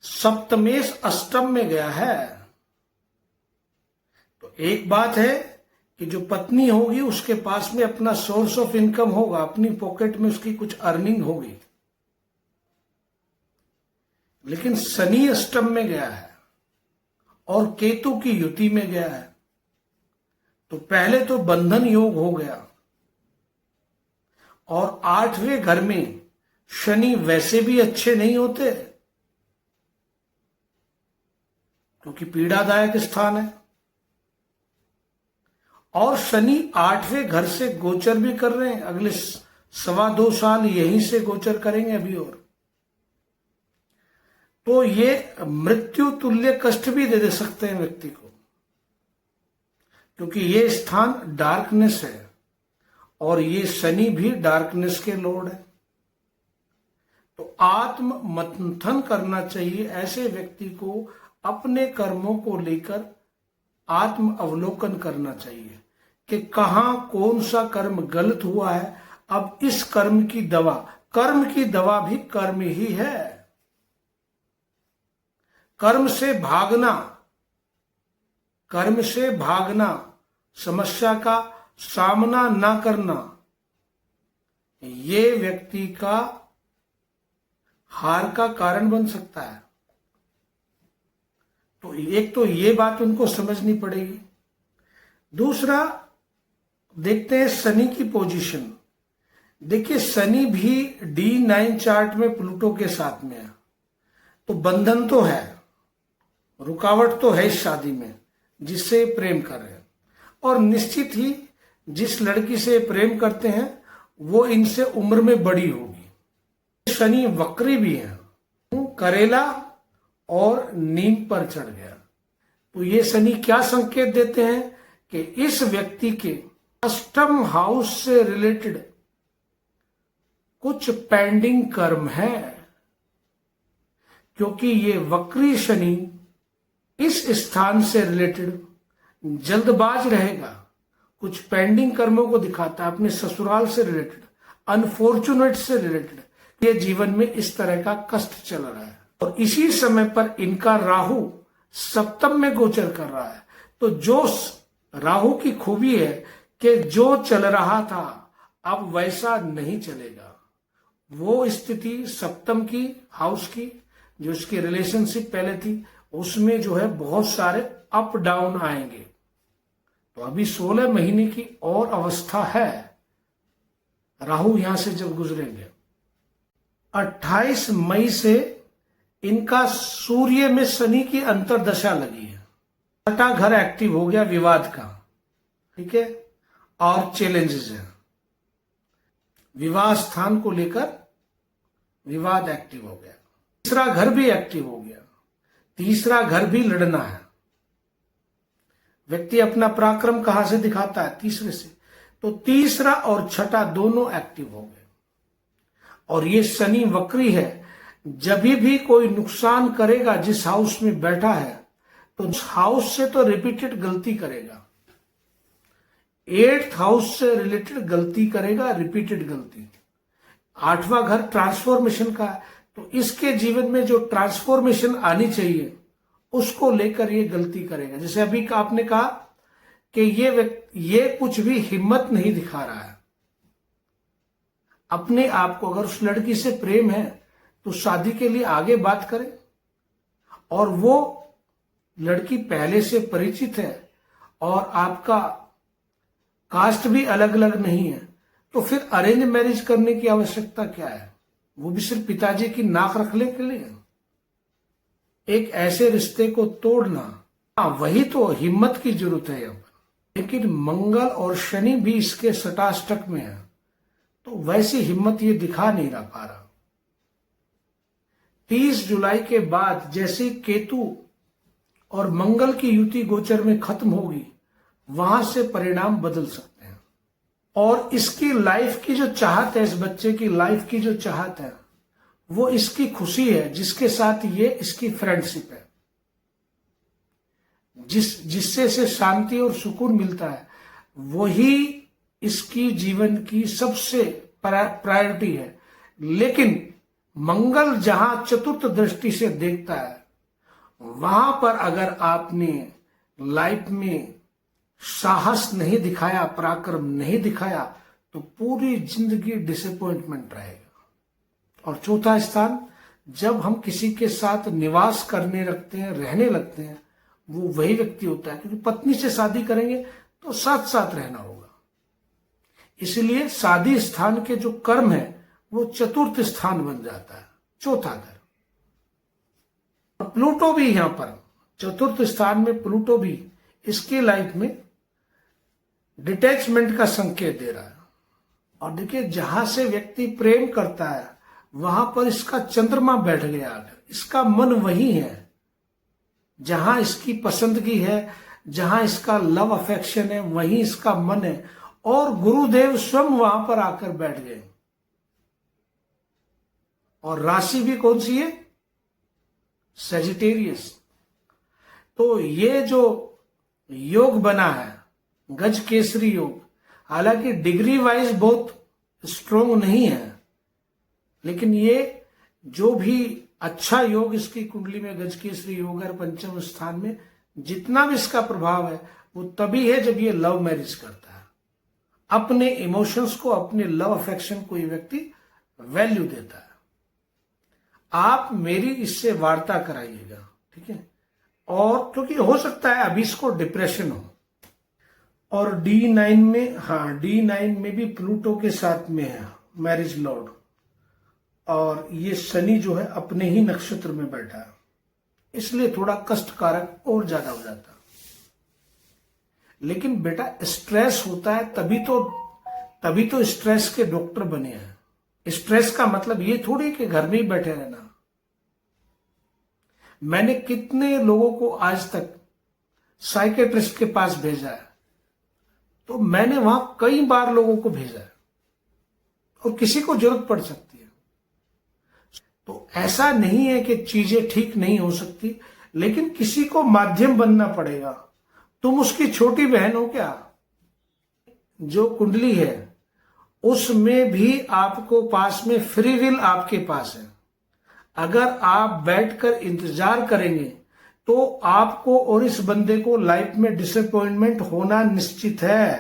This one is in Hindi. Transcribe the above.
सप्तमेश अष्टम में गया है। तो एक बात है कि जो पत्नी होगी उसके पास में अपना सोर्स ऑफ इनकम होगा, अपनी पॉकेट में उसकी कुछ अर्निंग होगी। लेकिन शनि अष्टम में गया है और केतु की युति में गया है, तो पहले तो बंधन योग हो गया। और 8वें घर में शनि वैसे भी अच्छे नहीं होते, क्योंकि पीड़ादायक स्थान है। और शनि 8वें घर से गोचर भी कर रहे हैं, अगले 2.25 साल यहीं से गोचर करेंगे अभी। और तो ये मृत्यु तुल्य कष्ट भी दे सकते हैं व्यक्ति को, क्योंकि ये स्थान डार्कनेस है और ये शनि भी डार्कनेस के लॉर्ड है। तो आत्म मंथन करना चाहिए ऐसे व्यक्ति को, अपने कर्मों को लेकर आत्म अवलोकन करना चाहिए कि कहां कौन सा कर्म गलत हुआ है। अब इस कर्म की दवा भी कर्म ही है। कर्म से भागना, समस्या का सामना ना करना, ये व्यक्ति का हार का कारण बन सकता है। तो एक तो ये बात उनको समझनी पड़ेगी। दूसरा देखते हैं शनि की पोजीशन। देखिए शनि भी D9 चार्ट में प्लूटो के साथ में है, तो बंधन तो है, रुकावट तो है इस शादी में जिससे प्रेम कर रहे हैं। और निश्चित ही जिस लड़की से प्रेम करते हैं वो इनसे उम्र में बड़ी होगी। शनि वक्री भी है, करेला और नीम पर चढ़ गया। तो ये शनि क्या संकेत देते हैं कि इस व्यक्ति के अष्टम हाउस से रिलेटेड कुछ पेंडिंग कर्म है, क्योंकि ये वक्री शनि इस स्थान से रिलेटेड जल्दबाज रहेगा। कुछ पेंडिंग कर्मों को दिखाता है, अपने ससुराल से रिलेटेड, अनफॉर्चुनेट से रिलेटेड। ये जीवन में इस तरह का कष्ट चल रहा है। और इसी समय पर इनका राहु सप्तम में गोचर कर रहा है। तो जो राहु की खूबी है कि जो चल रहा था अब वैसा नहीं चलेगा। वो स्थिति सप्तम की हाउस की, जो उसकी रिलेशनशिप पहले थी, उसमें जो है बहुत सारे अप डाउन आएंगे। तो अभी 16 महीने की और अवस्था है, राहु यहां से जब गुजरेंगे। 28 मई से इनका सूर्य में शनि की अंतरदशा लगी है। 6ठा घर एक्टिव हो गया विवाद का, ठीक है, और चैलेंजेस है। विवाह स्थान को लेकर विवाद एक्टिव हो गया। तीसरा घर भी एक्टिव हो गया, तीसरा घर भी लड़ना है। व्यक्ति अपना पराक्रम कहां से दिखाता है? तीसरे से। तो तीसरा और छठा दोनों एक्टिव हो गए। और ये शनि वक्री है, जब भी कोई नुकसान करेगा जिस हाउस में बैठा है, तो उस हाउस से तो रिपीटेड गलती करेगा। 8th हाउस से रिलेटेड गलती करेगा, रिपीटेड गलती। 8वां घर ट्रांसफॉर्मेशन का है, तो इसके जीवन में जो ट्रांसफॉर्मेशन आनी चाहिए उसको लेकर ये गलती करेगा। जैसे अभी आपने कहा कि ये कुछ भी हिम्मत नहीं दिखा रहा है अपने आप को। अगर उस लड़की से प्रेम है तो शादी के लिए आगे बात करें, और वो लड़की पहले से परिचित है और आपका कास्ट भी अलग अलग नहीं है, तो फिर अरेंज मैरिज करने की आवश्यकता क्या है? वो भी सिर्फ पिताजी की नाक रखने के लिए। एक ऐसे रिश्ते को तोड़ना, वही तो हिम्मत की जरूरत है यहाँ पर। लेकिन मंगल और शनि भी इसके सटाष्टक में है, तो वैसी हिम्मत ये दिखा नहीं रहा पा रहा। 30 जुलाई के बाद जैसे केतु और मंगल की युति गोचर में खत्म होगी, वहां से परिणाम बदल सकते हैं। और इसकी लाइफ की जो चाहत है, इस बच्चे की लाइफ की जो चाहत है, वो इसकी खुशी है, जिसके साथ ये इसकी फ्रेंडशिप है, जिससे इसे शांति और सुकून मिलता है, वही इसकी जीवन की सबसे प्रायोरिटी है। लेकिन मंगल जहां चतुर्थ दृष्टि से देखता है, वहां पर अगर आपने लाइफ में साहस नहीं दिखाया, पराक्रम नहीं दिखाया, तो पूरी जिंदगी डिसअपॉइंटमेंट रहेगा। और चौथा स्थान, जब हम किसी के साथ निवास करने लगते हैं, रहने लगते हैं, वो वही व्यक्ति होता है, क्योंकि पत्नी से शादी करेंगे तो साथ साथ रहना होगा। इसलिए शादी स्थान के जो कर्म है वो चतुर्थ स्थान बन जाता है, चौथा घर। और प्लूटो भी यहां पर चतुर्थ स्थान में, प्लूटो भी इसके लाइफ में डिटैचमेंट का संकेत दे रहा है। और देखिए, जहां से व्यक्ति प्रेम करता है वहां पर इसका चंद्रमा बैठ गया, आकर इसका मन वही है जहां इसकी पसंदगी है, जहां इसका लव अफेक्शन है, वहीं इसका मन है। और गुरुदेव स्वयं वहां पर आकर बैठ गए। और राशि भी कौन सी है? सेजिटेरियस। तो ये जो योग बना है, गज केसरी योग, हालांकि डिग्री वाइज बहुत स्ट्रोंग नहीं है, लेकिन ये जो भी अच्छा योग इसकी कुंडली में गज केसरी योग है पंचम स्थान में, जितना भी इसका प्रभाव है वो तभी है जब ये लव मैरिज करता है। अपने इमोशंस को, अपने लव अफेक्शन को ये व्यक्ति वैल्यू देता है। आप मेरी इससे वार्ता कराइएगा, ठीक है? और क्योंकि हो सकता है अभी इसको डिप्रेशन हो। और D9 में, हाँ, D9 में भी प्लूटो के साथ में है मैरिज लॉर्ड, और ये शनि जो है अपने ही नक्षत्र में बैठा है, इसलिए थोड़ा कष्टकारक और ज्यादा हो जाता। लेकिन बेटा, स्ट्रेस होता है तभी तो स्ट्रेस के डॉक्टर बने हैं। स्ट्रेस का मतलब ये थोड़ी कि घर में ही बैठे रहना। मैंने कितने लोगों को आज तक साइकेट्रिस्ट के पास भेजा है, तो मैंने वहां कई बार लोगों को भेजा है, और किसी को जरूरत पड़ सकती है। तो ऐसा नहीं है कि चीजें ठीक नहीं हो सकती, लेकिन किसी को माध्यम बनना पड़ेगा। तुम उसकी छोटी बहन हो क्या? जो कुंडली है उसमें भी आपको पास में फ्री विल आपके पास है। अगर आप बैठकर इंतजार करेंगे तो आपको और इस बंदे को लाइफ में डिसअपॉइंटमेंट होना निश्चित है।